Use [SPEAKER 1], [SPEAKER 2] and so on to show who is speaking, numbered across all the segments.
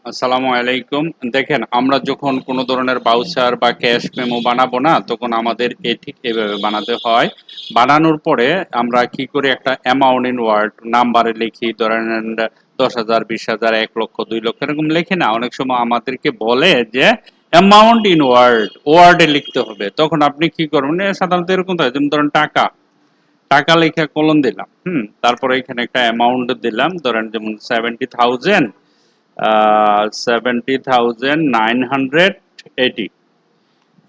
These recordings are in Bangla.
[SPEAKER 1] আসসালামু আলাইকুম। দেখেন, আমরা যখন কোনো ধরনের ভাউচার বা ক্যাশ মেমো বানাবো না, তখন আমাদের ঠিক এভাবে বানাতে হয়। বানানোর পরে আমরা কি করি, একটা অ্যামাউন্ট ইন ওয়ার্ড নাম্বারে লিখি, ধরেন 10,000, 20,000, 1 লক্ষ, 2 লক্ষ এরকম লিখি না। অনেক সময় আমাদেরকে বলে যে অ্যামাউন্ট ইন ওয়ার্ডে লিখতে হবে। তখন আপনি কি করবেন, সাধারণত এরকম হয়, যেমন ধরেন টাকা টাকা লেখা কলম দিলাম, তারপরে এখানে একটা অ্যামাউন্ট দিলাম, ধরেন যেমন 70,000, 70,980,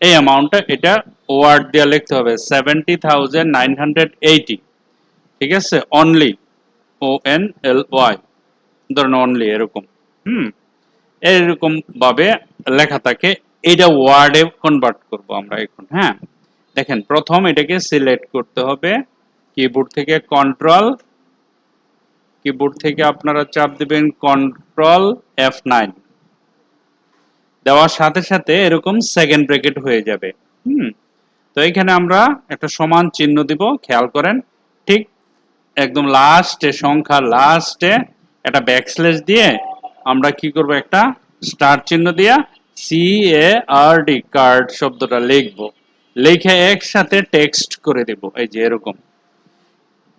[SPEAKER 1] এই অ্যামাউন্টটা এটা ওয়ার্ড দিয়ে লিখতে হবে 70,980। ঠিক আছে, অনলি, ONLY, ধরেন অনলি এরকম, হুম এরকম ভাবে লেখা থাকে। এটা ওয়ার্ডে কনভার্ট করব আমরা এখন। হ্যাঁ, দেখেন, প্রথম এটাকে সিলেক্ট করতে হবে কিবোর্ড থেকে। কিবোর্ড থেকে আপনারা চাপ দিবেন Ctrl F9, দেওয়ার সাথে সাথে এরকম সেকেন্ড ব্র্যাকেট হয়ে যাবে। হুম তো এখানে আমরা একটা সমান চিহ্ন দিব, খেয়াল করেন। ঠিক একদম লাস্টে, সংখ্যার লাস্টে একটা ব্যাকস্ল্যাশ দিয়ে আমরা কি করব, একটা স্টার চিহ্ন দিয়া CARD, কার্ড শব্দটা লিখব। লিখে একসাথে টেক্সট করে দেব, এই যে এরকম।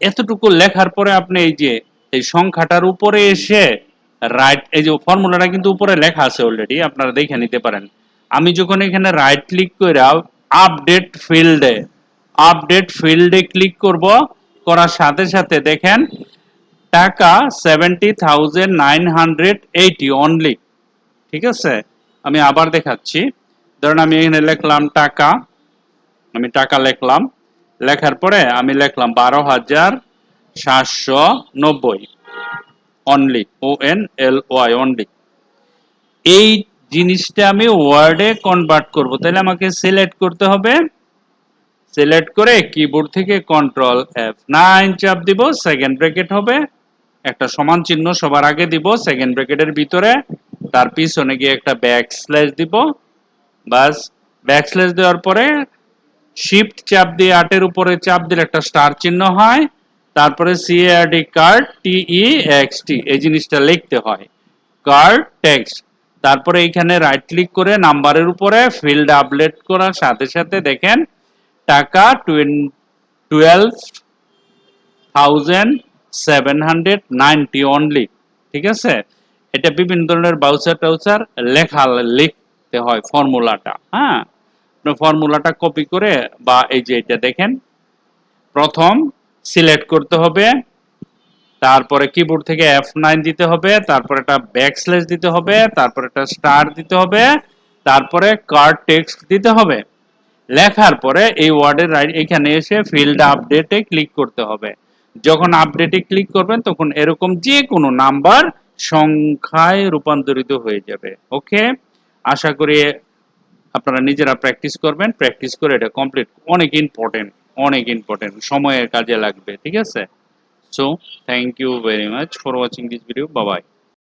[SPEAKER 1] এতটুকু লেখার পরে আপনি এই যে এই সংখ্যাটার উপরে এসে রাইট, এই যে ফর্মুলাটা কিন্তু উপরে লেখা আছে অলরেডি, আপনারা দেখে নিতে পারেন। আমি যখন এখানে রাইট ক্লিক করে আপডেট ফিল্ডে ক্লিক করব, করার সাথে সাথে দেখেন টাকা 70,980 অনলি। ঠিক আছে, আমি আবার দেখাচ্ছি। ধরুন আমি এখানে লিখলাম টাকা, আমি টাকা লিখলাম, লেখার পরে আমি লিখলাম 12,790 অনলি, ONLY, অনলি। এই জিনিসটা আমি ওয়ার্ডে কনভার্ট করব, তাহলে আমাকে সিলেক্ট করতে হবে। সিলেক্ট করে কিবোর্ড থেকে Ctrl F9 চাপ দিব, সেকেন্ড ব্র্যাকেট হবে, একটা সমান চিহ্ন সবার আগে দিব সেকেন্ড ব্র্যাকেটের ভিতরে, তার পিছনে গিয়ে একটা ব্যাকস্ল্যাশ দিব। বাস, ব্যাকস্ল্যাশ দেওয়ার পরে শিফট চাপ দিয়ে 8-এর উপরে চাপ দিলে একটা স্টার চিহ্ন হয়, তারপরে CARD, কার্ড, TEXT, এই জিনিসটা লিখতে হয়, কার্ড টেক্সট। তারপরে এইখানে রাইট ক্লিক করে নাম্বারের উপরে ফিল্ড আপডেট করার সাথে সাথে দেখেন টাকা 12,790 অনলি। ঠিক আছে, এটা বিভিন্ন ধরনের বাউচার লিখতে হয় ফর্মুলাটা। হ্যাঁ, ফর্মুলাটা কপি করে, বা এই যে এটা দেখেন, প্রথম সিলেক্ট করতে হবে, তারপরে কিবোর্ড থেকে F9 দিতে হবে, তারপরে একটা ব্যাকস্ল্যাশ দিতে হবে, তারপরে একটা স্টার দিতে হবে, তারপরে কার্ড টেক্সট দিতে হবে। লেখার পরে এই ওয়ার্ডের এখানে এসে ফিল্ড আপডেটে ক্লিক করতে হবে। যখন আপডেটে ক্লিক করবেন তখন এরকম যে কোনো নাম্বার সংখ্যায় রূপান্তরিত হয়ে যাবে। ওকে, আশা করি আপনারা নিজেরা প্র্যাকটিস করবেন, প্র্যাকটিস করে এটা কমপ্লিট। অনেক ইম্পর্টেন্ট সময়ের কাজে লাগবে। ঠিক আছে, so thank you very much for watching this video. Bye by.